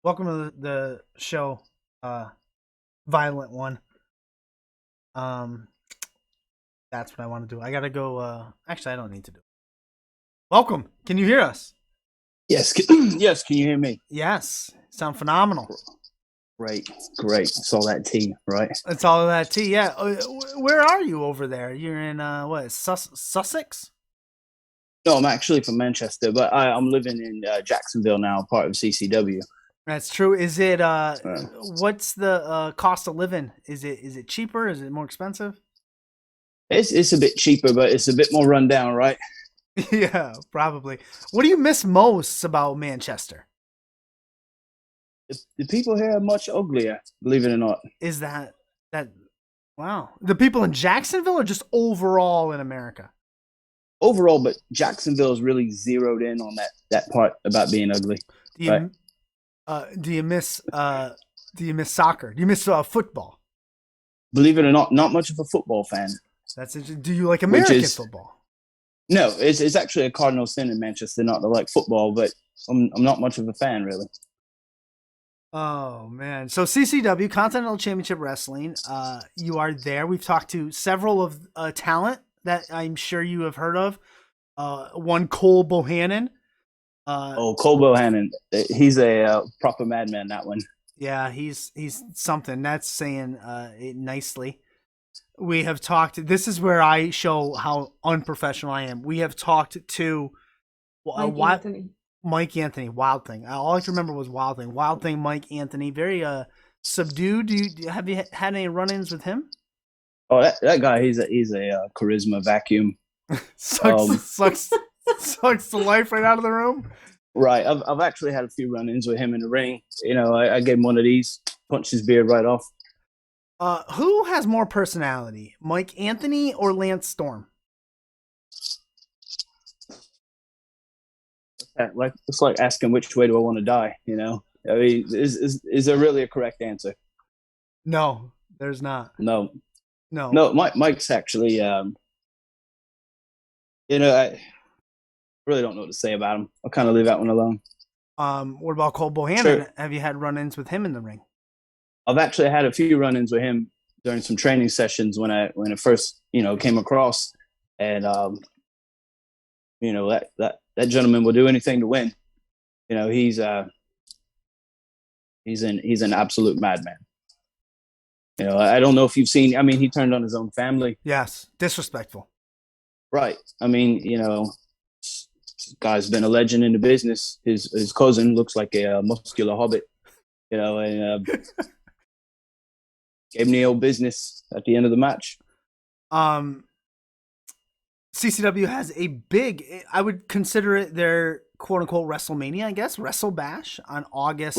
Welcome to the show, uh, Violent One. Um, that's what I want to do. I gotta go. Actually, I don't need to do it. Welcome. Can you hear us? Yes, yes. Can you hear me? Yes. Sound phenomenal. Great, great. Saw that T, right? It's all of that tea. Yeah. Where are you over there? You're in what? Sussex? No, I'm actually from Manchester, but I'm living in Jacksonville now, part of CCW. That's true. Is it? Uh, What's the cost of living? Is it cheaper? Is it more expensive? it's a bit cheaper, but it's a bit more run down, right? Yeah, probably. What do you miss most about Manchester? The people here are much uglier, believe it or not. Is that wow? The people in Jacksonville or just overall in America? Overall, but Jacksonville is really zeroed in on that part about being ugly, Do right? you do you miss soccer? Do you miss football? Believe it or not, not much of a football fan, That's it. Do you like which American is football? no, it's actually a cardinal sin in Manchester not to like football, but I'm not much of a fan really. Oh man. So CCW Continental Championship Wrestling, you are there. We've talked to several of talent that I'm sure you have heard of. One Cole Bohannon. Uh, Oh, Colbo Hannon, he's a proper madman. That one. yeah, he's something. That's saying it nicely. We have talked. This is where I show how unprofessional I am. We have talked to Mike what Anthony. Mike Anthony, Wild Thing. All I can remember was Wild Thing, Mike Anthony. Very subdued. Have you had any run-ins with him? Oh, that guy, he's a charisma vacuum. sucks, Um, sucks, sucks the life right out of the room. right. I've actually had a few run-ins with him in the ring. You know, I gave him one of these, punched his beard right off. Who has more personality, Mike Anthony or Lance Storm? Like it's like asking which way do I want to die. You know, I mean, is there really a correct answer? No, there's not. No, No. no. Mike's actually, I really don't know what to say about him. I'll kind of leave that one alone. What about Cole Sure, Bohannon? Have you had run-ins with him in the ring? I've actually had a few run-ins with him during some training sessions when I first came across, and that gentleman will do anything to win. You know, he's an absolute madman. You know, I don't know if you've seen. I mean, he turned on his own family. Yes, disrespectful. Right. I mean, this guy's been a legend in the business. His cousin looks like a muscular hobbit. You know, and gave him the old business at the end of the match. Um, CCW has a big. I would consider it their quote unquote WrestleMania. I guess Wrestle Bash on Right. August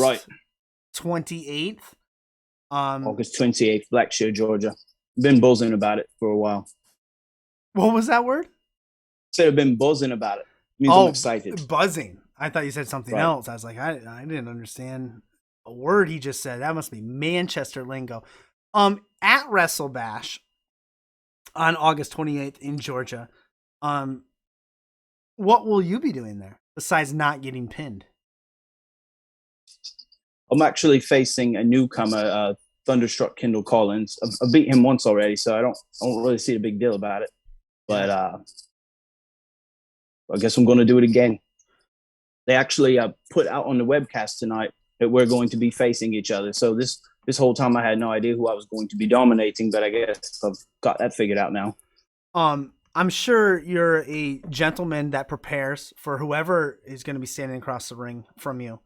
28th. August 28th, Blackshear, Georgia. Been buzzing about it for a while. What was that word? Said I've been buzzing about it. Means I'm Oh, excited. buzzing. I thought you said something Right. else. I was like, I didn't understand a word he just said. That must be Manchester lingo. At Wrestle Bash on August 28th in Georgia. Um, what will you be doing there besides not getting pinned? I'm actually facing a newcomer, Thunderstruck Kendall Collins. I've beat him once already, so I don't really see a big deal about it. But I guess I'm going to do it again. They actually put out on the webcast tonight that we're going to be facing each other. So this whole time I had no idea who I was going to be dominating, but I guess I've got that figured out now. I'm sure you're a gentleman that prepares for whoever is going to be standing across the ring from you.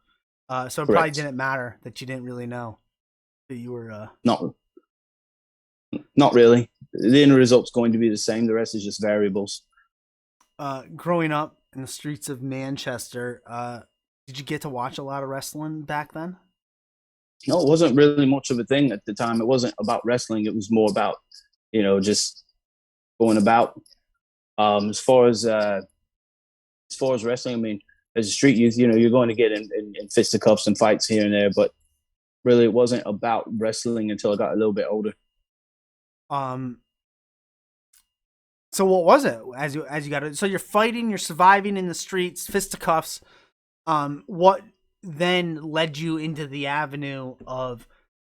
So it probably Correct. didn't matter that you didn't really know that you were. Not really. The end result's going to be the same. The rest is just variables. Growing up in the streets of Manchester, did you get to watch a lot of wrestling back then? No, it wasn't really much of a thing at the time. It wasn't about wrestling. It was more about, just going about. Um, as far as uh, as far as wrestling, I mean, as a street youth, you're going to get in fisticuffs and fights here and there, but really, it wasn't about wrestling until I got a little bit older. Um, so what was it as you got it? So you're fighting, you're surviving in the streets, fisticuffs. What then led you into the avenue of,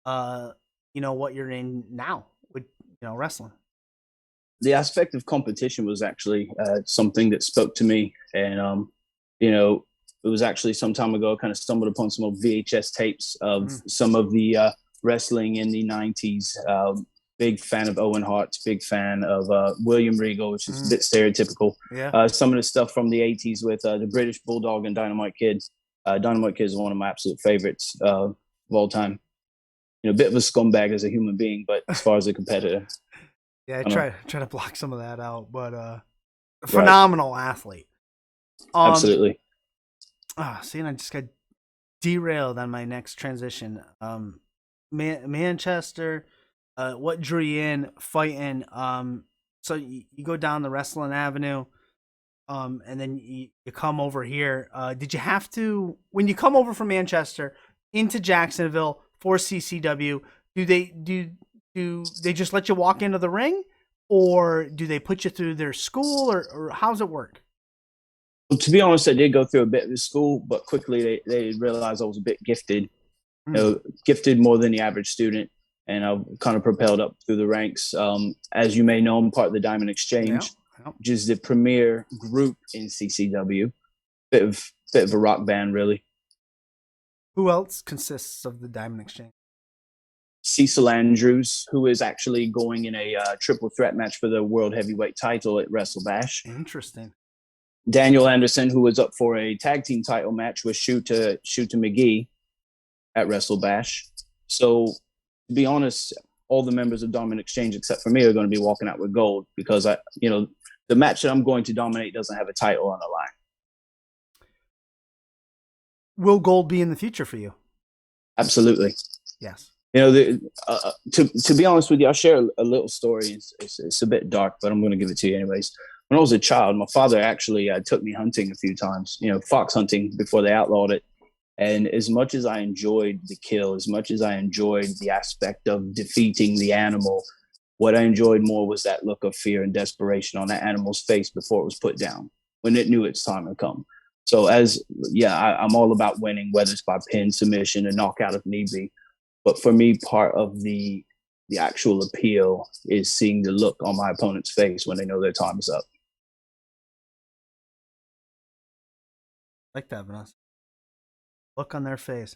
what you're in now with, wrestling? The aspect of competition was actually something that spoke to me, and you know, it was actually some time ago. I kind of stumbled upon some old VHS tapes of some of the wrestling in the '90s. Big fan of Owen Hart, big fan of William Regal, which is a bit stereotypical. Yeah. Some of the stuff from the '80s with the British Bulldog and Dynamite Kid. Dynamite Kid is one of my absolute favorites of all time. A bit of a scumbag as a human being, but as far as a competitor, Yeah, I try to block some of that out, but Right. phenomenal athlete. Absolutely. See, and I just got derailed on my next transition. Manchester, what drew you in fighting? So you go down the wrestling avenue, and then you come over here. Did you have to, when you come over from Manchester into Jacksonville for CCW? Do they just let you walk into the ring, or do they put you through their school, or how's it work? Well, to be honest, I did go through a bit of school, but quickly they realized I was a bit gifted, gifted more than the average student, and I kind of propelled up through the ranks. As you may know, I'm part of the Diamond Exchange, which is the premier group in CCW. Bit of a rock band, really. Who else consists of the Diamond Exchange? Cecil Andrews, who is actually going in a triple threat match for the world heavyweight title at Wrestle Bash. Interesting. Daniel Anderson, who was up for a tag team title match with Shuta McGee at Wrestle Bash. So, to be honest, all the members of Diamond Exchange, except for me, are going to be walking out with gold, because the match that I'm going to dominate doesn't have a title on the line. Will gold be in the future for you? Absolutely. Yes. To be honest with you, I'll share a little story. It's a bit dark, but I'm going to give it to you anyways. When I was a child, my father actually took me hunting a few times, fox hunting before they outlawed it. And as much as I enjoyed the kill, as much as I enjoyed the aspect of defeating the animal, what I enjoyed more was that look of fear and desperation on that animal's face before it was put down, when it knew its time had come. So I'm all about winning, whether it's by pin, submission, and knockout if need be. But for me, part of the actual appeal is seeing the look on my opponent's face when they know their time is up. Like that, Vanessa. Look on their face.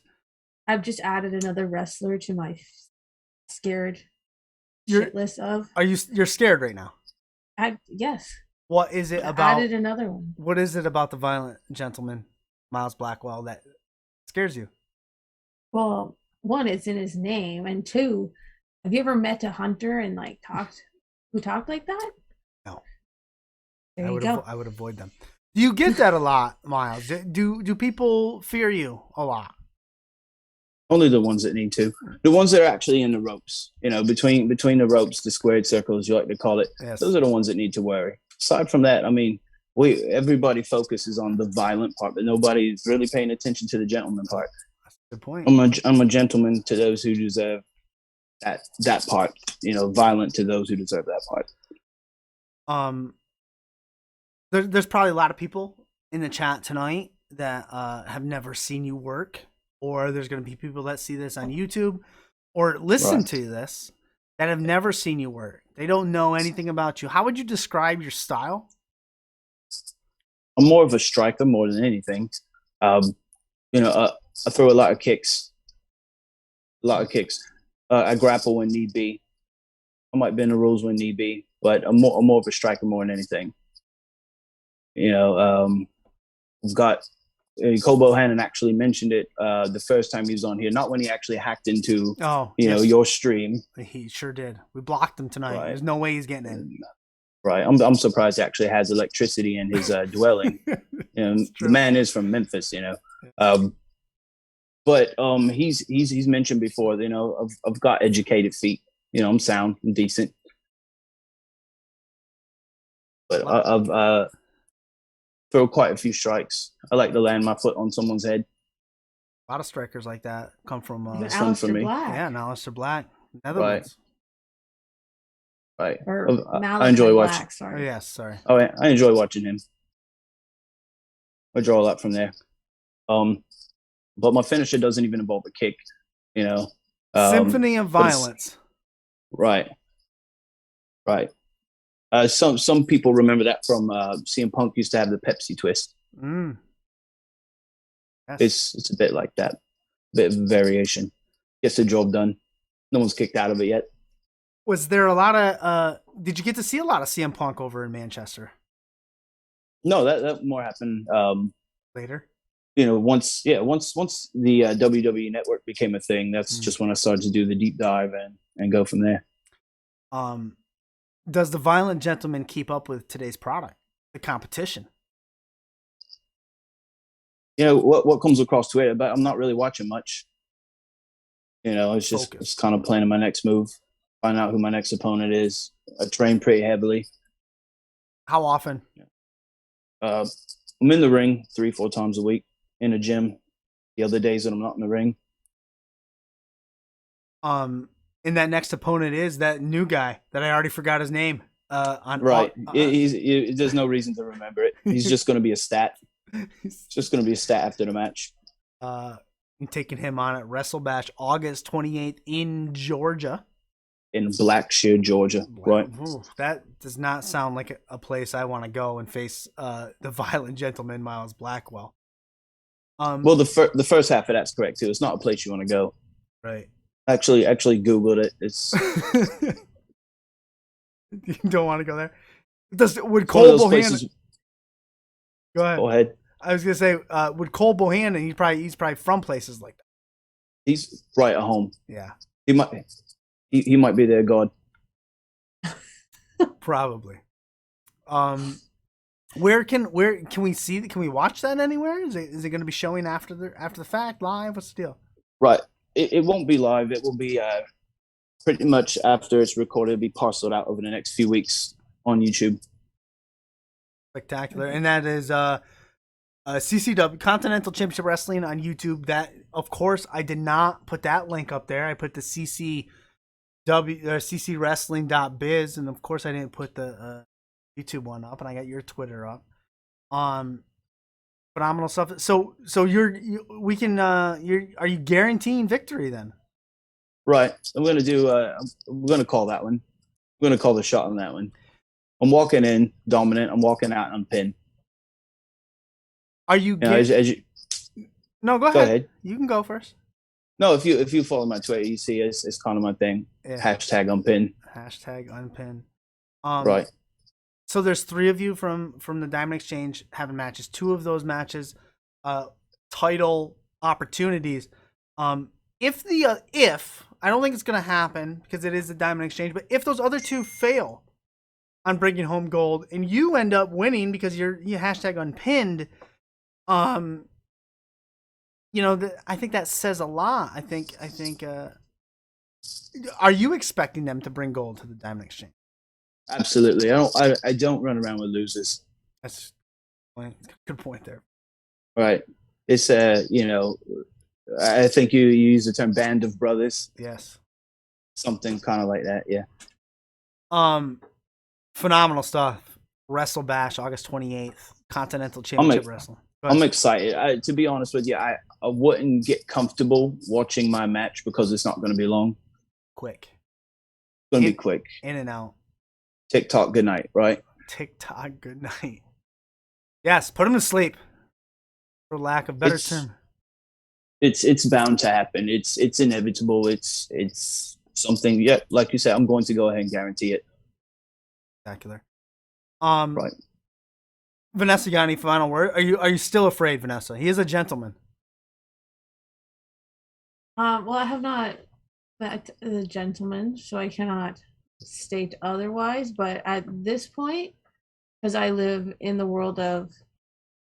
I've just added another wrestler to my scared shit list of. You're scared right now? Yes. What is it about? Added another one. What is it about the violent gentleman, Miles Blackwell, that scares you? Well, one, it's in his name, and two, have you ever met a hunter and who talked like that? No. There you go. I would avoid them. Do you get that a lot, Miles? Do people fear you a lot? Only the ones that need to. The ones that are actually in the ropes, between the ropes, the squared circles, you like to call it. Yes. Those are the ones that need to worry. Aside from that, everybody focuses on the violent part, but nobody's really paying attention to the gentleman part. That's a good point. I'm a gentleman to those who deserve that part. Violent to those who deserve that part. There's probably a lot of people in the chat tonight that have never seen you work, or there's going to be people that see this on YouTube or listen to this that have never seen you work. They don't know anything about you. How would you describe your style? I'm more of a striker more than anything. I throw a lot of kicks. I grapple when need be. I might bend the rules when need be, but I'm more of a striker more than anything. We've got Cole Bohannon actually mentioned it the first time he was on here, not when he actually hacked into your stream. He sure did. We blocked him tonight. There's no way he's getting in. Right. I'm surprised he actually has electricity in his dwelling. The man is from Memphis, but he's mentioned before, I've got educated feet. I'm sound and decent. But I've throw quite a few strikes. I like to land my foot on someone's head. A lot of strikers like that come from Aleister Black. Yeah, Aleister Black. Netherlands. Right. Or I enjoy watching. Black, sorry. Oh, yes, sorry. Oh, yeah, I enjoy watching him. I draw a lot from there. but my finisher doesn't even involve a kick. You know, Symphony of Violence. Right. Some people remember that from CM Punk used to have the Pepsi twist. Yes. It's a bit like that, bit of variation. Gets the job done. No one's kicked out of it yet. Was there a lot of? Did you get to see a lot of CM Punk over in Manchester? No, that more happened Later. You know, once the WWE Network became a thing, that's just when I started to do the deep dive and go from there. Does the Violent Gentleman keep up with today's product, the competition? You know what comes across Twitter, but I'm not really watching much. You know, it's kind of planning my next move, find out who my next opponent is. I train pretty heavily. How often? I'm in the ring 3-4 times a week, in a gym the other days that I'm not in the ring. And that next opponent is that new guy that I already forgot his name. There's no reason to remember it. He's just going to be a stat. It's just going to be a stat after the match. I'm taking him on at Wrestle Bash August 28th in Georgia. In Blackshear, Georgia. Right. Ooh, that does not sound like a place I want to go and face the Violent Gentleman, Miles Blackwell. Well, the first half of that's correct too. It's not a place you want to go. Right. Actually Googled it. It's you don't want to go there. Would Cole Bohannon? Places... Go ahead. I was gonna say, would Cole Bohannon? He's probably from places like that. He's right at home. Yeah. He might be their god. Probably. Where can we see? Can we watch that anywhere? Is it going to be showing after the fact, live? What's the deal? Right. It won't be live. It will be pretty much after it's recorded. It'll be parceled out over the next few weeks on YouTube. Spectacular, and that is CCW Continental Championship Wrestling on YouTube. That, of course, I did not put that link up there. I put the CCWrestling.biz, and of course I didn't put the YouTube one up, and I got your Twitter up. Phenomenal stuff. So are you guaranteeing victory then? Right. I'm gonna call that one. I'm gonna call the shot on that one. I'm walking in dominant. I'm walking out unpinned. Are you? No, go ahead. You can go first. No, if you follow my Twitter, you see it's kind of my thing. Yeah. #unpin. #unpin. Right. So there's 3 of you from the Diamond Exchange having matches. 2 of those matches, title opportunities. If I don't think it's gonna happen because it is the Diamond Exchange, but if those other 2 fail on bringing home gold and you end up winning because you #unpinned, I think that says a lot. I think. Are you expecting them to bring gold to the Diamond Exchange? Absolutely. I don't run around with losers. That's a good point there. Right. It's I think you use the term band of brothers. Yes. Something kind of like that. Yeah. Phenomenal stuff. Wrestle Bash August 28th. Continental Championship Wrestling. I'm excited. To be honest with you, I wouldn't get comfortable watching my match because it's not going to be long. Quick. It's going to be quick. In and out. TikTok, good night, right? TikTok, good night. Yes, put him to sleep. For lack of better term. It's bound to happen. It's inevitable. It's something. Yeah, like you said, I'm going to go ahead and guarantee it. Spectacular. Right. Vanessa, got any final word? Are you still afraid, Vanessa? He is a gentleman. Well, I have not met the gentleman, so I cannot state otherwise. But at this point, because I live in the world of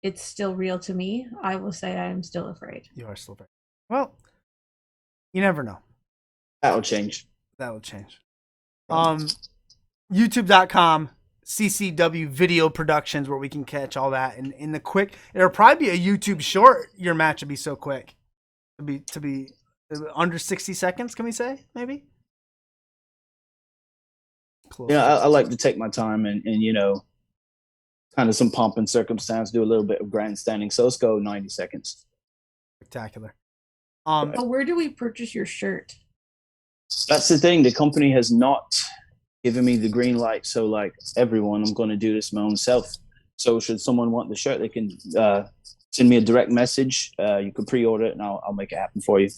it's still real to me, I will say I am still afraid. You are still afraid. Well, you never know. That'll change. YouTube.com CCW Video Productions, where we can catch all that in the quick. It'll probably be a YouTube short. Your match would be so quick. To be under 60 seconds. Can we say maybe? Close. Yeah, I like to take my time and kind of some pomp and circumstance, do a little bit of grandstanding. So let's go 90 seconds. Spectacular. But where do we purchase your shirt? That's the thing. The company has not given me the green light. So, like everyone, I'm going to do this my own self. So, should someone want the shirt, they can send me a direct message. You can pre-order it, and I'll make it happen for you.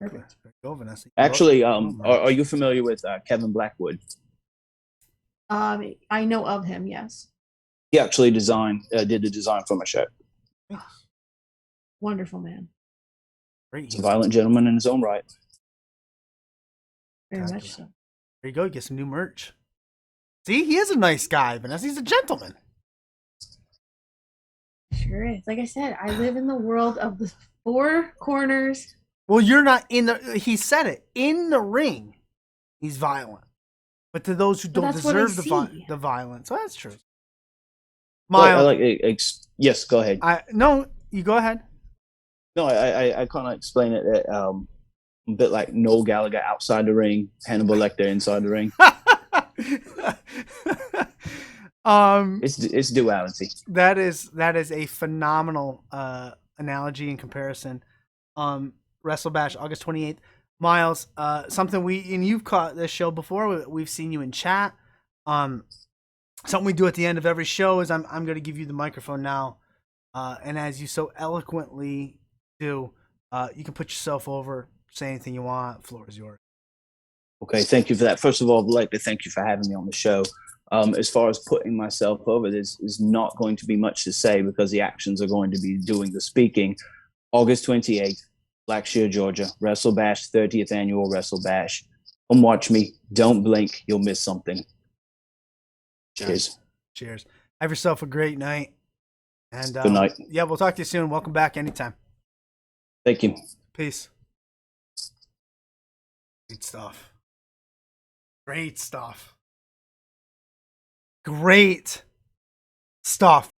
Perfect. Go, Vanessa. Actually, are you familiar with Kevin Blackwood? I know of him. Yes. He actually did the design for my shirt. Wonderful man. Great. He's a violent gentleman in his own right. Very much so. There you go. Get some new merch. See, he is a nice guy, Vanessa. He's a gentleman. Sure is. Like I said, I live in the world of the four corners. Well, you're not in the. He said it in the ring. He's violent, but to those who don't deserve the violence, well, that's true. Miles, yes, go ahead. No, you go ahead. No, I kind of explain it that a bit like Noel Gallagher outside the ring, Hannibal Lecter inside the ring. It's duality. That is a phenomenal analogy and comparison. Wrestle Bash, August 28th. Miles, something you've caught this show before. We've seen you in chat. Something we do at the end of every show is I'm going to give you the microphone now, and as you so eloquently do, you can put yourself over, say anything you want. The floor is yours. Okay, thank you for that. First of all, I'd like to thank you for having me on the show. As far as putting myself over, there's not going to be much to say because the actions are going to be doing the speaking. August 28th, Blackshear, Georgia, Wrestle Bash, 30th annual Wrestle Bash. Come watch me. Don't blink. You'll miss something. Cheers. Cheers. Have yourself a great night. And good night. Yeah, we'll talk to you soon. Welcome back anytime. Thank you. Peace. Great stuff. Great stuff. Great stuff.